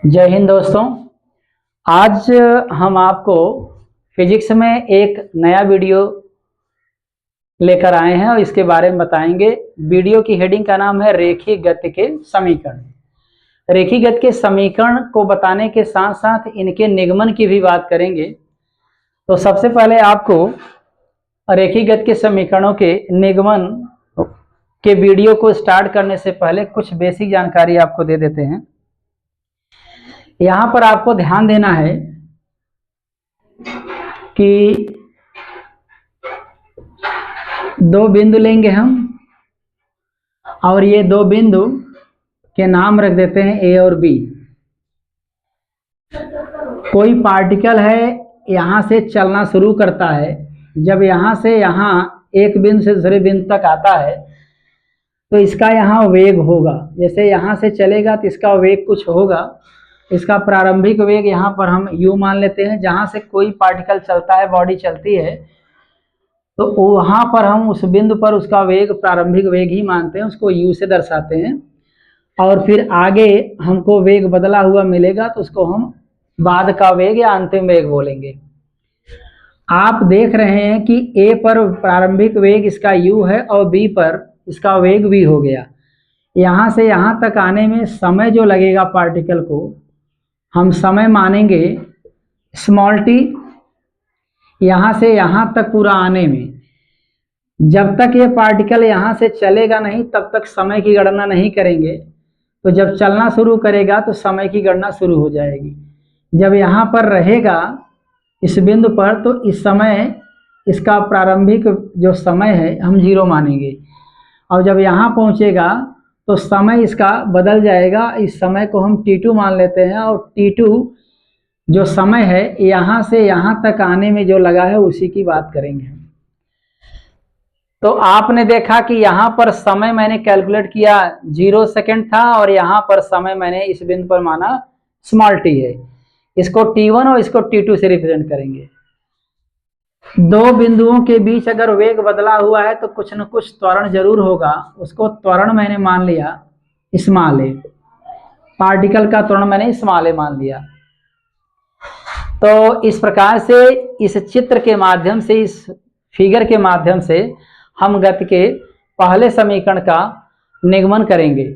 जय हिंद दोस्तों। आज हम आपको फिजिक्स में एक नया वीडियो लेकर आए हैं और इसके बारे में बताएंगे। वीडियो की हेडिंग का नाम है रेखीय गति के समीकरण। रेखीय गति के समीकरण को बताने के साथ साथ इनके निगमन की भी बात करेंगे। तो सबसे पहले आपको रेखीय गति के समीकरणों के निगमन के वीडियो को स्टार्ट करने से पहले कुछ बेसिक जानकारी आपको दे देते हैं। यहां पर आपको ध्यान देना है कि दो बिंदु लेंगे हम और ये दो बिंदु के नाम रख देते हैं ए और बी। कोई पार्टिकल है यहां से चलना शुरू करता है। जब यहां से यहां एक बिंदु से दूसरे बिंदु तक आता है तो इसका यहां वेग होगा। जैसे यहां से चलेगा तो इसका वेग कुछ होगा। इसका प्रारंभिक वेग यहाँ पर हम u मान लेते हैं। जहाँ से कोई पार्टिकल चलता है, बॉडी चलती है, तो वहाँ पर हम उस बिंदु पर उसका वेग प्रारंभिक वेग ही मानते हैं, उसको u से दर्शाते हैं। और फिर आगे हमको वेग बदला हुआ मिलेगा तो उसको हम बाद का वेग या अंतिम वेग बोलेंगे। आप देख रहे हैं कि a पर प्रारंभिक वेग इसका u है और b पर इसका वेग v हो गया। यहाँ से यहाँ तक आने में समय जो लगेगा पार्टिकल को, हम समय मानेंगे स्मॉल टी। यहाँ से यहाँ तक पूरा आने में, जब तक ये पार्टिकल यहाँ से चलेगा नहीं तब तक समय की गणना नहीं करेंगे। तो जब चलना शुरू करेगा तो समय की गणना शुरू हो जाएगी। जब यहाँ पर रहेगा इस बिंदु पर तो इस समय इसका प्रारंभिक जो समय है हम 0 मानेंगे। और जब यहाँ पहुँचेगा तो समय इसका बदल जाएगा। इस समय को हम t2 मान लेते हैं और t2 जो समय है यहाँ से यहाँ तक आने में जो लगा है उसी की बात करेंगे। तो आपने देखा कि यहाँ पर समय मैंने कैलकुलेट किया 0 सेकेंड था और यहाँ पर समय मैंने इस बिंदु पर माना स्मॉल t है। इसको t1 और इसको t2 से रिप्रेजेंट करेंगे। दो बिंदुओं के बीच अगर वेग बदला हुआ है तो कुछ न कुछ त्वरण जरूर होगा। उसको त्वरण मैंने मान लिया स्मॉल ए। पार्टिकल का त्वरण मैंने स्मॉल ए मान लिया। तो इस प्रकार से इस चित्र के माध्यम से, इस फिगर के माध्यम से हम गति के पहले समीकरण का निगमन करेंगे।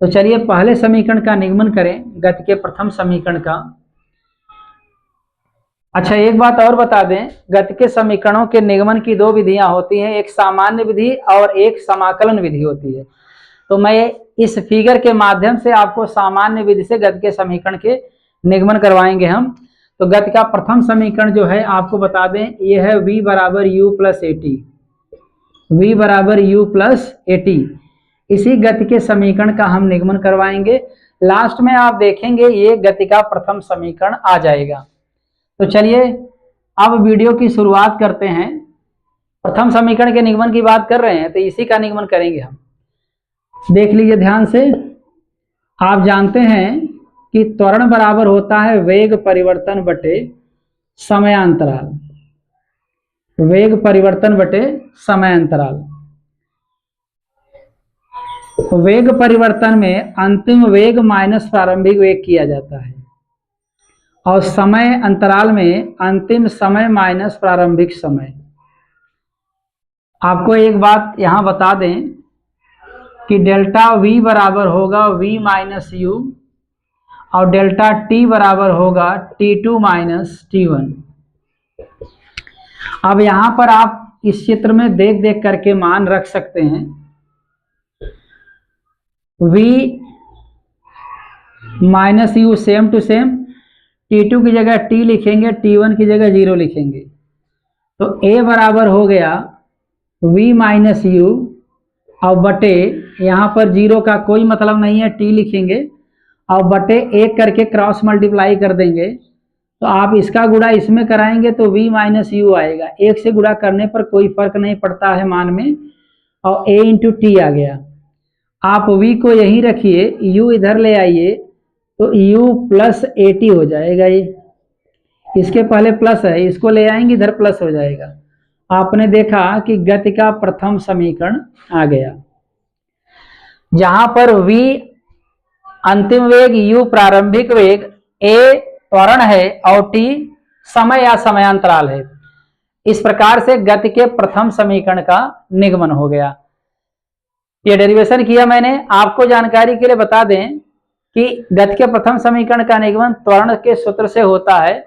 तो चलिए पहले समीकरण का निगमन करें, गति के प्रथम समीकरण का। अच्छा, एक बात और बता दें, गति के समीकरणों के निगमन की दो विधियां होती हैं, एक सामान्य विधि और एक समाकलन विधि होती है। तो मैं इस फिगर के माध्यम से आपको सामान्य विधि से गति के समीकरण के निगमन करवाएंगे हम। तो गति का प्रथम समीकरण जो है आपको बता दें, ये है v बराबर u plus A T. v बराबर u प्लस ए टी। इसी गति के समीकरण का हम निगमन करवाएंगे। लास्ट में आप देखेंगे ये गति का प्रथम समीकरण आ जाएगा। तो चलिए अब वीडियो की शुरुआत करते हैं। प्रथम समीकरण के निगमन की बात कर रहे हैं तो इसी का निगमन करेंगे हम। देख लीजिए ध्यान से। आप जानते हैं कि त्वरण बराबर होता है वेग परिवर्तन बटे समयांतराल। वेग परिवर्तन बटे समयांतराल। वेग परिवर्तन में अंतिम वेग माइनस प्रारंभिक वेग किया जाता है और समय अंतराल में अंतिम समय माइनस प्रारंभिक समय। आपको एक बात यहां बता दें कि डेल्टा v बराबर होगा v माइनस u और डेल्टा t बराबर होगा t2 माइनस t1। अब यहां पर आप इस चित्र में देख देख करके मान रख सकते हैं। v minus u same to same, t2 की जगह t लिखेंगे, t1 की जगह 0 लिखेंगे। तो a बराबर हो गया v माइनस u और बटे, यहाँ पर 0 का कोई मतलब नहीं है, t लिखेंगे और बटे 1 करके क्रॉस मल्टीप्लाई कर देंगे। तो आप इसका गुणा इसमें कराएंगे तो v माइनस u आएगा। 1 से गुणा करने पर कोई फर्क नहीं पड़ता है मान में, और a इंटू टी आ गया। आप v को यहीं रखिए, u इधर ले आइए तो u प्लस ए टी हो जाएगा। ये इसके पहले प्लस है, इसको ले आएंगे इधर प्लस हो जाएगा। आपने देखा कि गति का प्रथम समीकरण आ गया। जहां पर v अंतिम वेग u प्रारंभिक वेग, a त्वरण है और t समय या समयांतराल है। इस प्रकार से गति के प्रथम समीकरण का निगमन हो गया। ये डेरिवेशन किया मैंने। आपको जानकारी के लिए बता दें कि गति के प्रथम समीकरण का निगमन त्वरण के सूत्र से होता है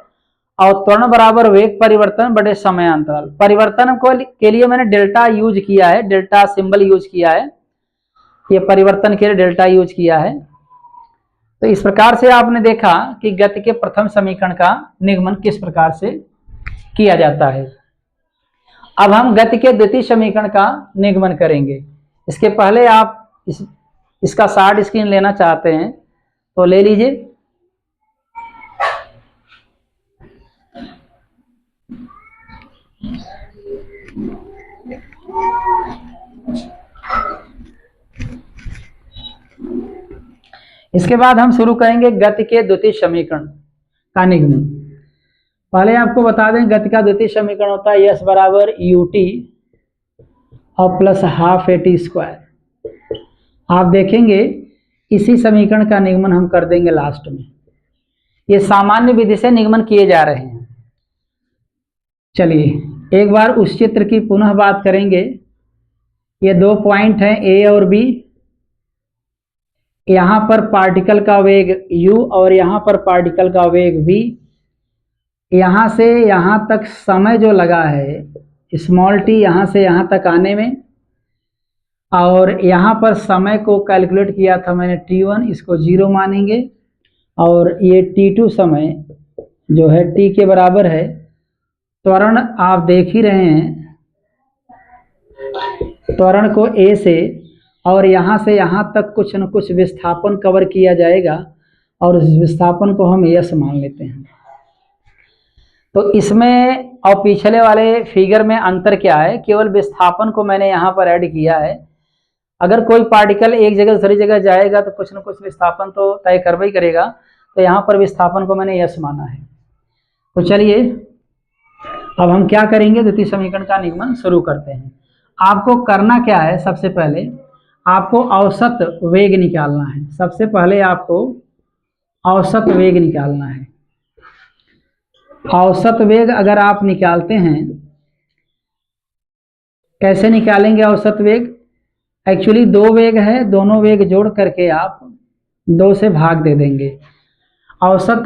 और त्वरण बराबर वेग परिवर्तन बटे समयांतराल। परिवर्तन को के लिए मैंने डेल्टा यूज किया है, डेल्टा सिंबल यूज किया है, ये परिवर्तन के लिए डेल्टा यूज किया है। तो इस प्रकार से आपने देखा कि गति के प्रथम समीकरण का निगमन किस प्रकार से किया जाता है। अब हम गति के द्वितीय समीकरण का निगमन करेंगे। इसके पहले आप इसका शॉर्ट स्क्रीन लेना चाहते हैं तो ले लीजिए। इसके बाद हम शुरू करेंगे गति के द्वितीय समीकरण का निगमन। पहले आपको बता दें गति का द्वितीय समीकरण होता है S बराबर ut और प्लस हाफ AT स्क्वायर। आप देखेंगे इसी समीकरण का निगमन हम कर देंगे लास्ट में। ये सामान्य विधि से निगमन किए जा रहे हैं। चलिए एक बार उस चित्र की पुनः बात करेंगे। ये दो पॉइंट हैं A और B। यहाँ पर पार्टिकल का वेग u और यहाँ पर पार्टिकल का वेग v। यहाँ से यहाँ तक समय जो लगा है स्मॉल t यहाँ से यहाँ तक आने में, और यहाँ पर समय को कैलकुलेट किया था मैंने t1, इसको 0 मानेंगे, और ये t2 समय जो है t के बराबर है। त्वरण आप देख ही रहे हैं, त्वरण को a से और यहाँ से यहाँ तक कुछ न कुछ विस्थापन कवर किया जाएगा और उस विस्थापन को हम यस मान लेते हैं। तो इसमें और पिछले वाले फिगर में अंतर क्या है, केवल विस्थापन को मैंने यहाँ पर ऐड किया है। अगर कोई पार्टिकल एक जगह दूसरी जगह जाएगा तो कुछ न कुछ विस्थापन तो तय करवा ही करेगा, तो यहाँ पर विस्थापन को मैंने यस माना है। तो चलिए अब हम क्या करेंगे, द्वितीय समीकरण का निगमन शुरू करते हैं। आपको करना क्या है, सबसे पहले आपको औसत वेग निकालना है। सबसे पहले आपको औसत वेग निकालना है। औसत वेग अगर आप निकालते हैं, कैसे निकालेंगे औसत वेग? एक्चुअली दो वेग है, दोनों वेग जोड़ करके आप 2 से भाग दे देंगे। औसत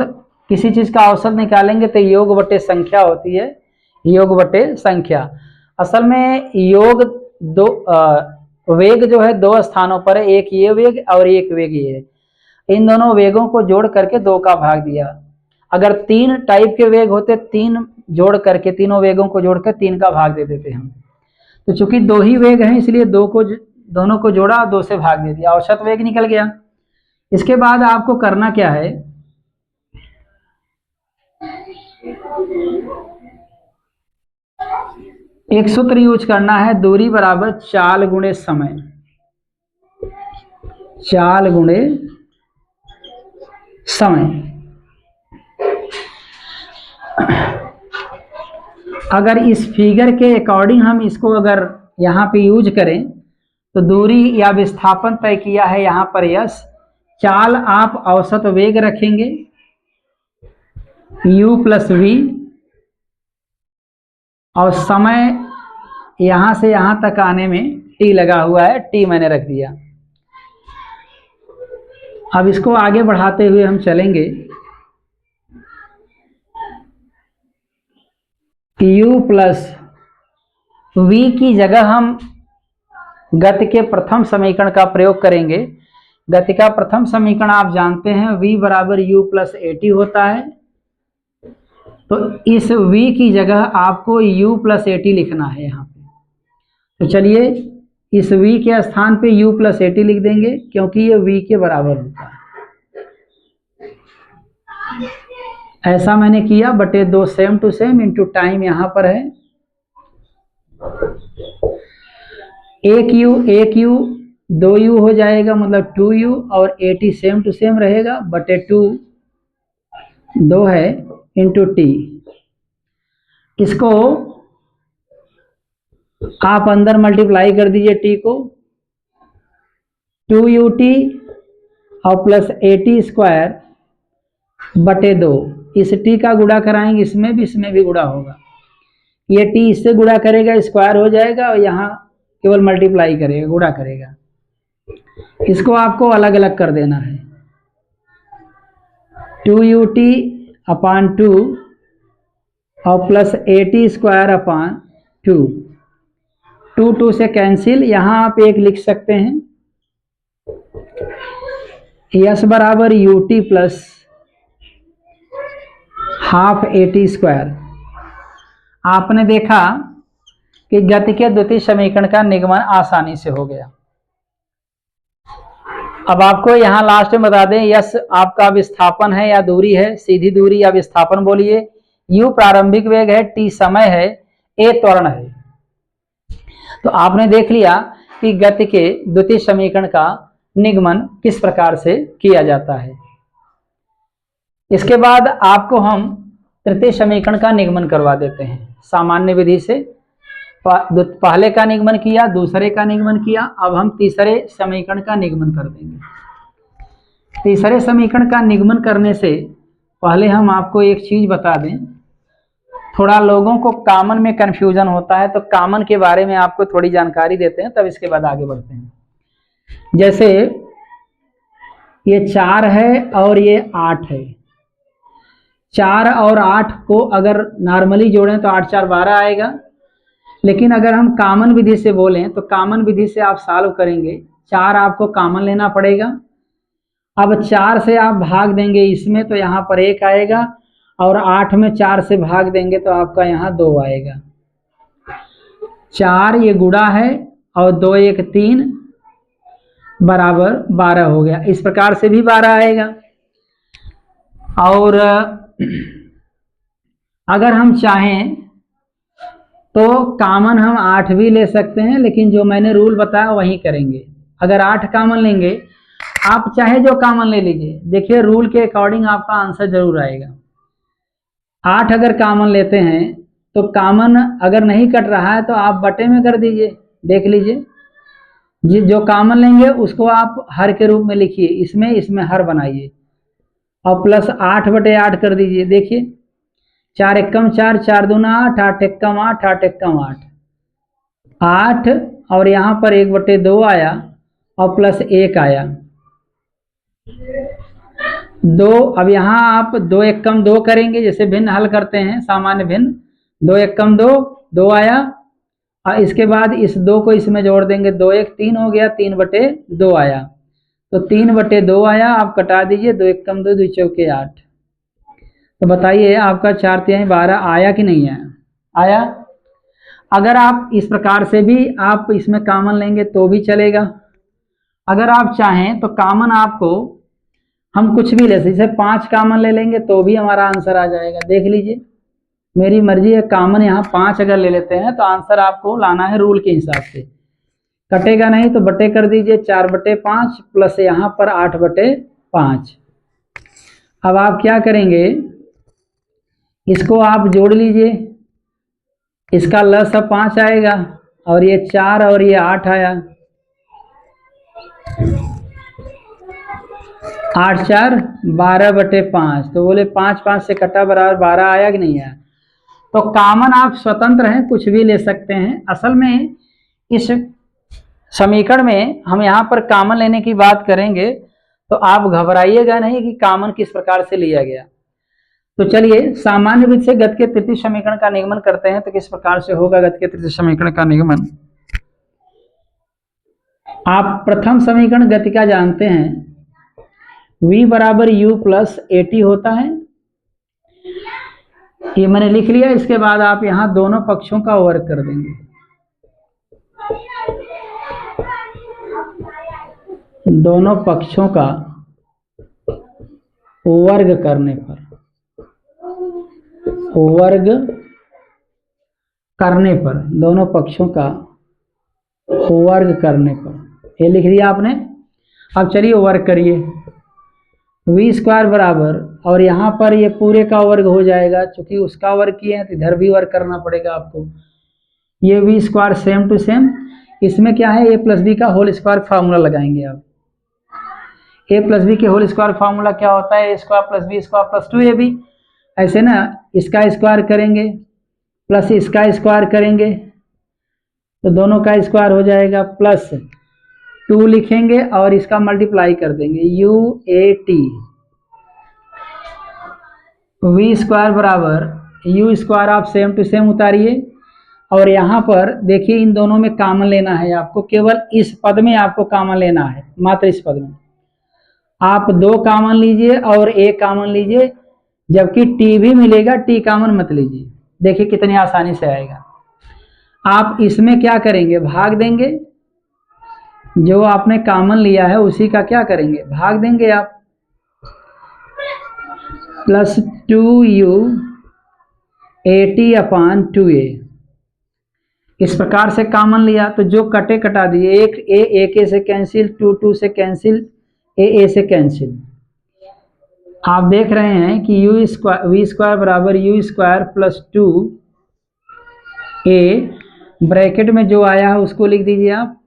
किसी चीज का औसत निकालेंगे तो योग बटे संख्या होती है, योग बटे संख्या। असल में योग वेग जो है 2 स्थानों पर है, एक ये वेग और एक वेग ये है। इन दोनों वेगों को जोड़ करके 2 का भाग दिया। अगर 3 टाइप के वेग होते, 3 जोड़ करके, तीनों वेगों को जोड़कर 3 का भाग दे देते हम। तो चूंकि 2 ही वेग हैं इसलिए दोनों को जोड़ा, 2 से भाग दे दिया, औसत वेग निकल गया। इसके बाद आपको करना क्या है, एक सूत्र यूज करना है, दूरी बराबर चाल गुणे समय। चाल गुणे समय। अगर इस फिगर के अकॉर्डिंग हम इसको अगर यहाँ पे यूज करें तो दूरी या विस्थापन तय किया है यहाँ पर यस। चाल आप औसत वेग रखेंगे u प्लस v, और समय यहाँ से यहाँ तक आने में t लगा हुआ है, t मैंने रख दिया। अब इसको आगे बढ़ाते हुए हम चलेंगे। u प्लस v की जगह हम गति के प्रथम समीकरण का प्रयोग करेंगे। गति का प्रथम समीकरण आप जानते हैं, v बराबर u प्लस AT होता है। तो इस v की जगह आपको u प्लस AT लिखना है यहाँ पे। तो चलिए इस v के स्थान पे u प्लस AT लिख देंगे, क्योंकि ये v के बराबर होता है। ऐसा मैंने किया, बटे 2 same to same into time यहाँ पर है। एक u 2u हो जाएगा, मतलब 2u, और AT सेम टू सेम रहेगा, बटे 2 है इंटू t। इसको आप अंदर मल्टीप्लाई कर दीजिए t को, 2ut और प्लस AT² बटे 2, इस t का गुणा कराएंगे, इसमें भी गुणा होगा, ये t इससे गुणा करेगा स्क्वायर हो जाएगा और यहाँ केवल मल्टीप्लाई करेगा, गुणा करेगा। इसको आपको अलग अलग कर देना है, 2ut/2 और प्लस AT²/2, 2 से कैंसिल, यहाँ आप एक लिख सकते हैं, यस बराबर ut प्लस हाफ AT²। आपने देखा कि गति के द्वितीय समीकरण का निगमन आसानी से हो गया। अब आपको यहाँ लास्ट में बता दें, यस आपका विस्थापन है या दूरी है, सीधी दूरी या विस्थापन बोलिए, u प्रारंभिक वेग है, t समय है, a त्वरण है। तो आपने देख लिया कि गति के द्वितीय समीकरण का निगमन किस प्रकार से किया जाता है। इसके बाद आपको हम तृतीय समीकरण का निगमन करवा देते हैं सामान्य विधि से। पहले का निगमन किया, दूसरे का निगमन किया, अब हम तीसरे समीकरण का निगमन कर देंगे। तीसरे समीकरण का निगमन करने से पहले हम आपको एक चीज बता दें, थोड़ा लोगों को कॉमन में कंफ्यूजन होता है, तो कॉमन के बारे में आपको थोड़ी जानकारी देते हैं, तब इसके बाद आगे बढ़ते हैं। जैसे ये 4 है और ये 8 है, 4 और 8 को अगर नॉर्मली जोड़ें तो 8 4 12 आएगा, लेकिन अगर हम कॉमन विधि से बोलें तो कॉमन विधि से आप सॉल्व करेंगे, 4 आपको कॉमन लेना पड़ेगा। अब 4 से आप भाग देंगे इसमें तो यहाँ पर 1 आएगा, और 8 में 4 से भाग देंगे तो आपका यहाँ 2 आएगा। 4 ये गुणा है और 2 1 3 बराबर 12 हो गया। इस प्रकार से भी 12 आएगा। और अगर हम चाहें तो कॉमन हम 8 भी ले सकते हैं, लेकिन जो मैंने रूल बताया वही करेंगे। अगर 8 कॉमन लेंगे, आप चाहे जो कॉमन ले लीजिए, देखिए रूल के अकॉर्डिंग आपका आंसर जरूर आएगा। 8 अगर कॉमन लेते हैं तो कॉमन अगर नहीं कट रहा है तो आप बटे में कर दीजिए, देख लीजिए। जो कॉमन लेंगे उसको आप हर के रूप में लिखिए, इसमें हर बनाइए और प्लस 8 बटे 8 कर दीजिए। देखिए 4 एकम 4, 4 दूना 8, 8 एकम 8, 8 एकम 8, 8 और यहाँ पर 1 बटे 2 आया और प्लस 1 आया 2। अब यहाँ आप 2 एकम 2 करेंगे, जैसे भिन्न हल करते हैं सामान्य भिन्न, 2 एकम 2, 2 आया, और इसके बाद इस 2 को इसमें जोड़ देंगे, 2 1 3 हो गया, 3 बटे 2 आया, तो 3 बटे 2 आया। आप कटा दीजिए, 2 एकम 2, 2 चौके 8। तो बताइए आपका 4 3 12 आया कि नहीं आया? आया। अगर आप इस प्रकार से भी आप इसमें कॉमन लेंगे तो भी चलेगा। अगर आप चाहें तो कॉमन आपको हम कुछ भी ले सकते, जैसे 5 कॉमन ले लेंगे तो भी हमारा आंसर आ जाएगा। देख लीजिए, मेरी मर्जी है। कॉमन यहाँ 5 अगर ले लेते हैं तो आंसर आपको लाना है रूल के हिसाब से, कटेगा नहीं तो बटे कर दीजिए, 4 बटे 5 प्लस यहाँ पर 8 बटे 5। अब आप क्या करेंगे, इसको आप जोड़ लीजिए, इसका लस 5 आएगा और ये 4 और ये 8 आया, 8 4 12 बटे 5। तो बोले 5 5 से कटा बराबर 12 आया कि नहीं आया? तो कॉमन आप स्वतंत्र हैं, कुछ भी ले सकते हैं। असल में इस समीकरण में हम यहाँ पर कॉमन लेने की बात करेंगे तो आप घबराइएगा नहीं कि कॉमन किस प्रकार से लिया गया। तो चलिए सामान्य विधि से गति के तृतीय समीकरण का निगमन करते हैं। तो किस प्रकार से होगा गति के तृतीय समीकरण का निगमन? आप प्रथम समीकरण गति का जानते हैं, v बराबर u प्लस AT होता है, ये मैंने लिख लिया। इसके बाद आप यहाँ दोनों पक्षों का वर्ग कर देंगे, दोनों पक्षों का वर्ग करने पर, दोनों पक्षों का वर्ग करने पर, ये लिख दिया आपने। अब चलिए वर्ग करिए, v² बराबर, और यहाँ पर ये पूरे का वर्ग हो जाएगा, क्योंकि उसका वर्ग किए हैं तो इधर भी वर्ग करना पड़ेगा आपको। ये v² सेम टू सेम, इसमें क्या है, a प्लस बी का होल स्क्वायर फार्मूला लगाएंगे आप। ए प्लस बी के होल स्क्वायर फार्मूला क्या होता है, a square plus b square plus 2ab। ऐसे ना इसका स्क्वायर करेंगे प्लस इसका स्क्वायर करेंगे तो दोनों का स्क्वायर हो जाएगा, प्लस 2 लिखेंगे और इसका मल्टीप्लाई कर देंगे, U A T V square बराबर यू स्क्वायर। आप सेम टू सेम उतारिए और यहाँ पर देखिए इन दोनों में कॉमन लेना है आपको, केवल इस पद में आपको कॉमन लेना है, मात्र इस पद में। आप 2 कॉमन लीजिए और 1 कॉमन लीजिए, जबकि टी भी मिलेगा, टी कॉमन मत लीजिए। देखिए कितनी आसानी से आएगा। आप इसमें क्या करेंगे, भाग देंगे, जो आपने कॉमन लिया है उसी का क्या करेंगे, भाग देंगे आप, प्लस 2u AT/2a। इस प्रकार से कॉमन लिया तो जो कटे कटा दिए, एक से कैंसिल, 2 से कैंसिल, ए से कैंसिल। आप देख रहे हैं कि वी स्क्वायर बराबर you square plus 2a, bracket में जो आया है उसको लिख दीजिए आप,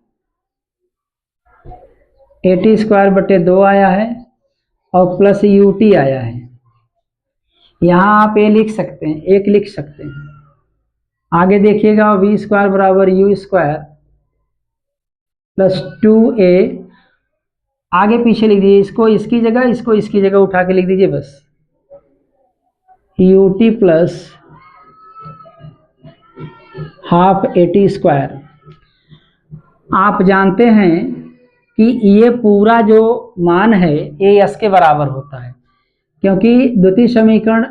AT स्क्वायर बटे 2 आया है और प्लस UT आया है। यहाँ आप ए लिख सकते हैं, 1 लिख सकते हैं। आगे देखिएगा वी स्क्वायर बराबर यू स्क्वायर प्लस 2a, आगे पीछे लिख दीजिए, इसको इसकी जगह, इसको इसकी जगह उठा के लिख दीजिए बस, UT plus half AT square. आप जानते हैं कि ये पूरा जो मान है ये यस के बराबर होता है, क्योंकि द्वितीय समीकरण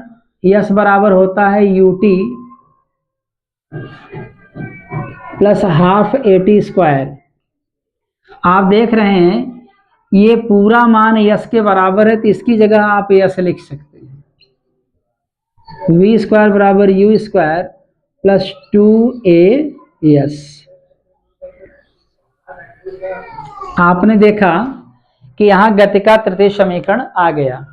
यस बराबर होता है UT plus half AT square. आप देख रहे हैं ये पूरा मान यस के बराबर है, तो इसकी जगह आप यस लिख सकते हैं, वी स्क्वायर बराबर you square plus 2a yes. आपने देखा कि यहाँ गति का तृतीय समीकरण आ गया।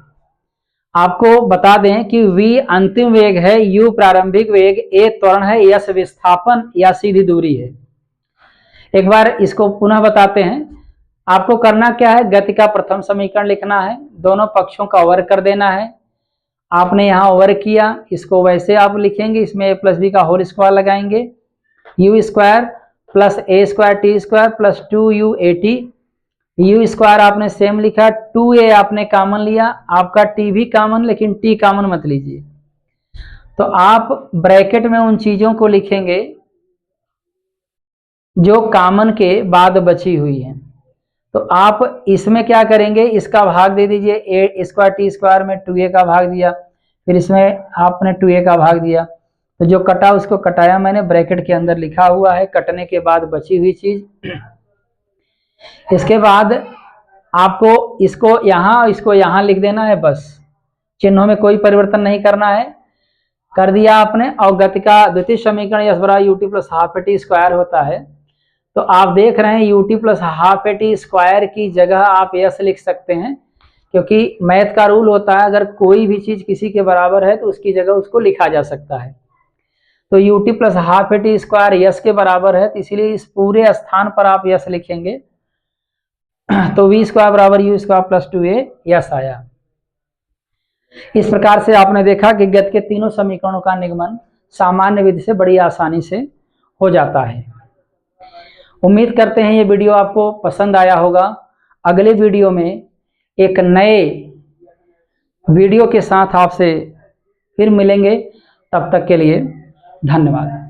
आपको बता दें कि v अंतिम वेग है, u प्रारंभिक वेग, a त्वरण है, s विस्थापन या सीधी दूरी है। एक बार इसको पुनः बताते हैं। आपको करना क्या है, गति का प्रथम समीकरण लिखना है, दोनों पक्षों का वर्ग कर देना है। आपने यहाँ वर्ग किया, इसको वैसे आप लिखेंगे, इसमें a प्लस बी का होल स्क्वायर लगाएंगे, you square plus A square T square plus 2u AT। You square आपने सेम लिखा, 2a आपने कॉमन लिया, आपका t भी कॉमन, लेकिन t कॉमन मत लीजिए। तो आप ब्रैकेट में उन चीजों को लिखेंगे जो कॉमन के बाद बची हुई हैं। तो आप इसमें क्या करेंगे, इसका भाग दे दीजिए, ए स्क्वायर टी स्क्वायर में 2a का भाग दिया, फिर इसमें आपने 2a का भाग दिया, तो जो कटा उसको कटाया मैंने, ब्रैकेट के अंदर लिखा हुआ है कटने के बाद बची हुई चीज। इसके बाद आपको इसको यहाँ लिख देना है, बस चिन्हों में कोई परिवर्तन नहीं करना है, कर दिया आपने। और गति का द्वितीय समीकरण यस बराबर UT plus half AT square होता है, तो आप देख रहे हैं UT plus half AT square की जगह आप यस लिख सकते हैं, क्योंकि मैथ का रूल होता है अगर कोई भी चीज किसी के बराबर है तो उसकी जगह उसको लिखा जा सकता है। तो UT plus half AT square yes के बराबर है, तो इसीलिए इस पूरे स्थान पर आप यस लिखेंगे। तो वी स्क्वायर बराबर you square plus 2a yes आया। इस प्रकार से आपने देखा कि गति के तीनों समीकरणों का निगमन सामान्य विधि से बड़ी आसानी से हो जाता है। उम्मीद करते हैं ये वीडियो आपको पसंद आया होगा। अगले वीडियो में एक नए वीडियो के साथ आपसे फिर मिलेंगे, तब तक के लिए धन्यवाद।